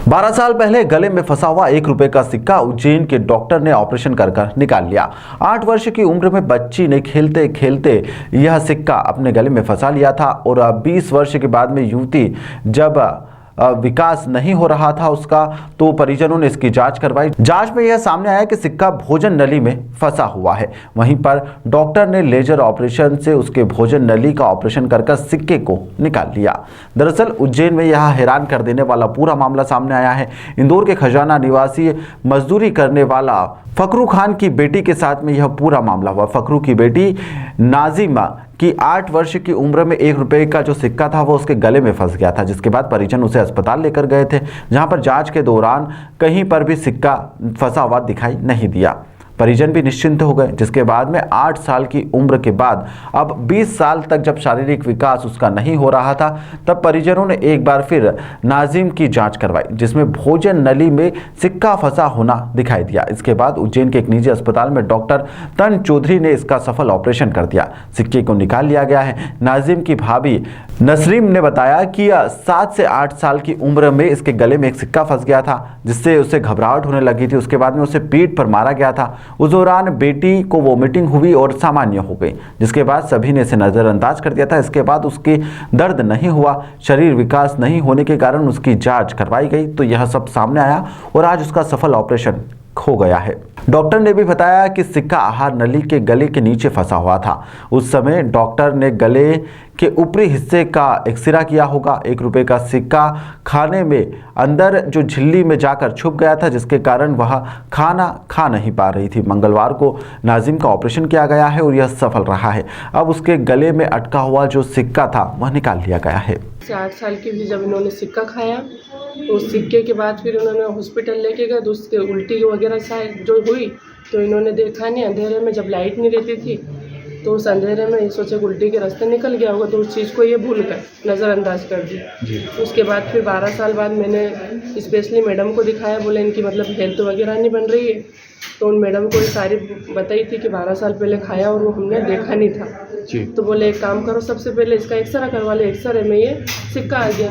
12 साल पहले गले में फंसा हुआ 1 रुपए का सिक्का उज्जैन के डॉक्टर ने ऑपरेशन कर निकाल लिया। 8 वर्ष की उम्र में बच्ची ने खेलते खेलते यह सिक्का अपने गले में फंसा लिया था और 20 वर्ष के बाद में युवती जब विकास नहीं हो रहा था उसका, तो परिजनों ने इसकी जांच करवाई। जांच में यह सामने आया कि सिक्का भोजन नली में फंसा हुआ है। वहीं पर डॉक्टर ने लेजर ऑपरेशन से उसके भोजन नली का ऑपरेशन कर सिक्के को निकाल लिया। दरअसल उज्जैन में यह हैरान कर देने वाला पूरा मामला सामने आया है। इंदौर के खजाना निवासी मजदूरी करने वाला फकरू खान की बेटी के साथ में यह पूरा मामला हुआ। फकरू की बेटी नाजिमा की 8 वर्ष की उम्र में 1 रुपए का जो सिक्का था वो उसके गले में फंस गया था, जिसके बाद परिजन उसे अस्पताल लेकर गए थे, जहां पर जांच के दौरान कहीं पर भी सिक्का फंसा हुआ दिखाई नहीं दिया। परिजन भी निश्चिंत हो गए, जिसके बाद में 8 साल की उम्र के बाद अब 20 साल तक जब शारीरिक विकास उसका नहीं हो रहा था, तब परिजनों ने एक बार फिर नाजिम की जांच करवाई, जिसमें भोजन नली में सिक्का फंसा होना दिखाई दिया। इसके बाद उज्जैन के एक निजी अस्पताल में डॉक्टर तन चौधरी ने इसका सफल ऑपरेशन कर दिया। सिक्के को निकाल लिया गया है। नाजिम की भाभी नसरीम ने बताया कि 7 से 8 साल की उम्र में इसके गले में एक सिक्का फंस गया था, जिससे उसे घबराहट होने लगी थी। उसके बाद में उसे पीठ पर मारा गया था। उस दौरान बेटी को वोमिटिंग हुई और सामान्य हो गई, जिसके बाद सभी ने इसे नजरअंदाज कर दिया था। इसके बाद उसकी दर्द नहीं हुआ, शरीर विकास नहीं होने के कारण उसकी जांच करवाई गई, तो यह सब सामने आया और आज उसका सफल ऑपरेशन हो गया है। डॉक्टर ने भी बताया कि सिक्का आहार नली के गले के नीचे फंसा हुआ था। उस समय डॉक्टर ने गले के ऊपरी हिस्से का एक्सरे किया होगा। 1 रुपए का सिक्का खाने में अंदर जो झिल्ली में जाकर छुप गया था, जिसके कारण वह खाना खा नहीं पा रही थी। मंगलवार को नाजिम का ऑपरेशन किया गया है और यह सफल रहा है। अब उसके गले में अटका हुआ जो सिक्का था वह निकाल लिया गया है। 8 साल की भी जब इन्होंने सिक्का खाया, तो उस सिक्के के बाद फिर उन्होंने हॉस्पिटल लेके गए, तो उसके उल्टी वगैरह शायद जो हुई, तो इन्होंने देखा नहीं। अंधेरे में जब लाइट नहीं रहती थी, तो उस अंधेरे में ये सोचे उल्टी के रास्ते निकल गया होगा, तो उस चीज़ को ये भूल कर नज़रअंदाज कर दी। उसके बाद फिर 12 साल बाद मैंने स्पेशली मैडम को दिखाया, बोले इनकी मतलब हेल्थ वगैरह नहीं बन रही है। तो उन मैडम को ये सारी बताई थी कि 12 साल पहले खाया और वो हमने देखा नहीं था जी। तो बोले एक काम करो, सबसे पहले इसका एक्सरे करवा ले। एक्सरे में ये सिक्का आ गया।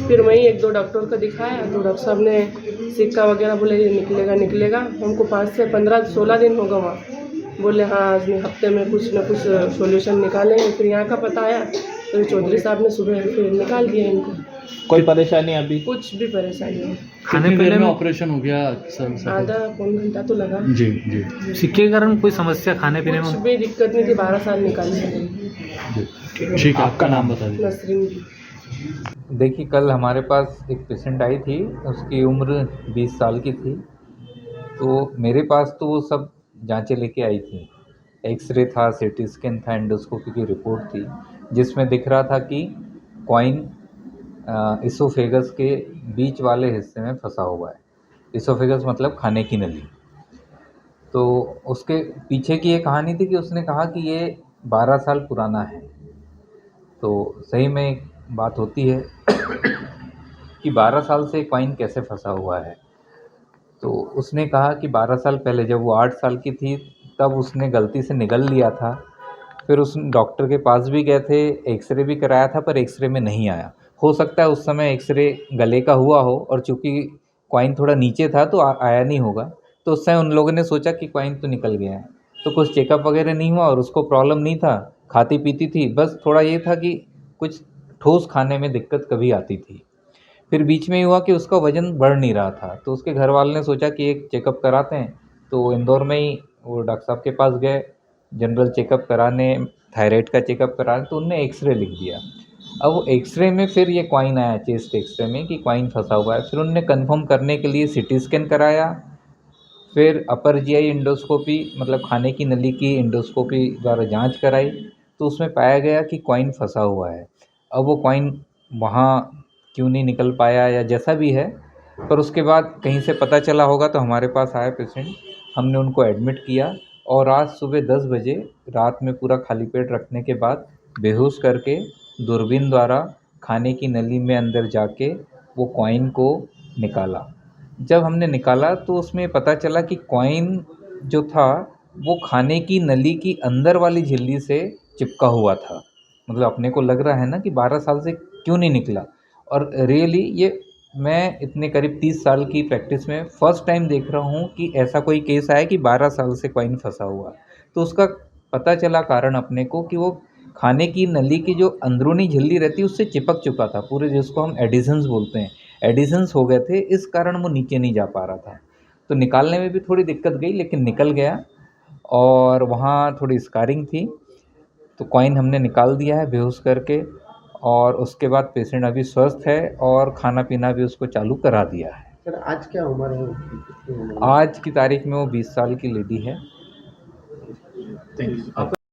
फिर वहीं 1-2 डॉक्टर को दिखाया, तो डॉक्टर साहब ने सिक्का वगैरह बोले ये निकलेगा। हमको 5 से 15-16 दिन होगा वहाँ। बोले हाँ आज हफ्ते में कुछ ना कुछ सॉल्यूशन निकालेंगे। फिर यहाँ का पता आया, तो चौधरी साहब ने सुबह फिर निकाल दिया इनको। कोई परेशानी अभी? कुछ भी परेशानी नहीं। खाने पीने में ऑपरेशन हो गया सर? आधा पौन घंटा तो लगा जी जी। सिक्के के कारण कोई समस्या खाने पीने में? कुछ भी दिक्कत नहीं थी। 12 साल निकाल लिया। ठीक है, आपका नाम बता दीजिए। नसरीन जी। देखिए, कल हमारे पास एक पेशेंट आई थी, उसकी उम्र 20 साल की थी। तो मेरे पास तो वो सब जांचें लेके आई थी। एक्सरे था, सीटी स्कैन था, एंडोस्कोपी की रिपोर्ट थी, जिसमें दिख रहा था कि कॉइन इसोफेगस के बीच वाले हिस्से में फंसा हुआ है। इसोफेगस मतलब खाने की नली। तो उसके पीछे की ये कहानी थी कि उसने कहा कि ये 12 साल पुराना है। तो सही में एक बात होती है कि 12 साल से कॉइन कैसे फंसा हुआ है। तो उसने कहा कि 12 साल पहले जब वो 8 साल की थी, तब उसने गलती से निगल लिया था। फिर उस डॉक्टर के पास भी गए थे, एक्सरे भी कराया था, पर एक्सरे में नहीं आया। हो सकता है उस समय एक्सरे गले का हुआ हो, और चूँकि कॉइन थोड़ा नीचे था तो आया नहीं होगा। तो उस समय उन लोगों ने सोचा कि कॉइन तो निकल गया है, तो कुछ चेकअप वगैरह नहीं हुआ। और उसको प्रॉब्लम नहीं था, खाती पीती थी, बस थोड़ा ये था कि कुछ ठोस खाने में दिक्कत कभी आती थी। फिर बीच में ही हुआ कि उसका वज़न बढ़ नहीं रहा था, तो उसके घर वालों ने सोचा कि एक चेकअप कराते हैं। तो इंदौर में ही वो डॉक्टर साहब के पास गए जनरल चेकअप कराने, थायराइड का चेकअप कराने, तो उनने एक्सरे लिख दिया। अब वो एक्सरे में फिर ये कॉइन आया, चेस्ट एक्सरे में, कि कॉइन फंसा हुआ है। फिर उन्होंने कंफर्म करने के लिए सीटी स्कैन कराया, फिर अपर जीआई एंडोस्कोपी मतलब खाने की नली की एंडोस्कोपी द्वारा जांच कराई, तो उसमें पाया गया कि कॉइन फंसा हुआ है। अब वो कॉइन वहाँ क्यों नहीं निकल पाया या जैसा भी है, पर उसके बाद कहीं से पता चला होगा, तो हमारे पास आया पेशेंट, हमने उनको एडमिट किया और आज सुबह 10 बजे रात में पूरा खाली पेट रखने के बाद बेहोश करके दूरबीन द्वारा खाने की नली में अंदर जाके वो कॉइन को निकाला। जब हमने निकाला तो उसमें पता चला कि कॉइन जो था वो खाने की नली की अंदर वाली झिल्ली से चिपका हुआ था। मतलब अपने को लग रहा है ना कि 12 साल से क्यों नहीं निकला, और रियली ये मैं इतने करीब 30 साल की प्रैक्टिस में फर्स्ट टाइम देख रहा हूँ कि ऐसा कोई केस आया कि 12 साल से कॉइन फंसा हुआ। तो उसका पता चला कारण अपने को कि वो खाने की नली की जो अंदरूनी झिल्ली रहती है उससे चिपक चुका था पूरे, जिसको हम एडिशंस बोलते हैं, एडिशंस हो गए थे, इस कारण वो नीचे नहीं जा पा रहा था। तो निकालने में भी थोड़ी दिक्कत गई लेकिन निकल गया, और वहाँ थोड़ी स्कारिंग थी। तो कॉइन हमने निकाल दिया है बेहोश करके, और उसके बाद पेशेंट अभी स्वस्थ है और खाना पीना भी उसको चालू करा दिया है। सर आज क्या उम्र है उसकी? कितनी उम्र है? आज की तारीख में वो 20 साल की लेडी है।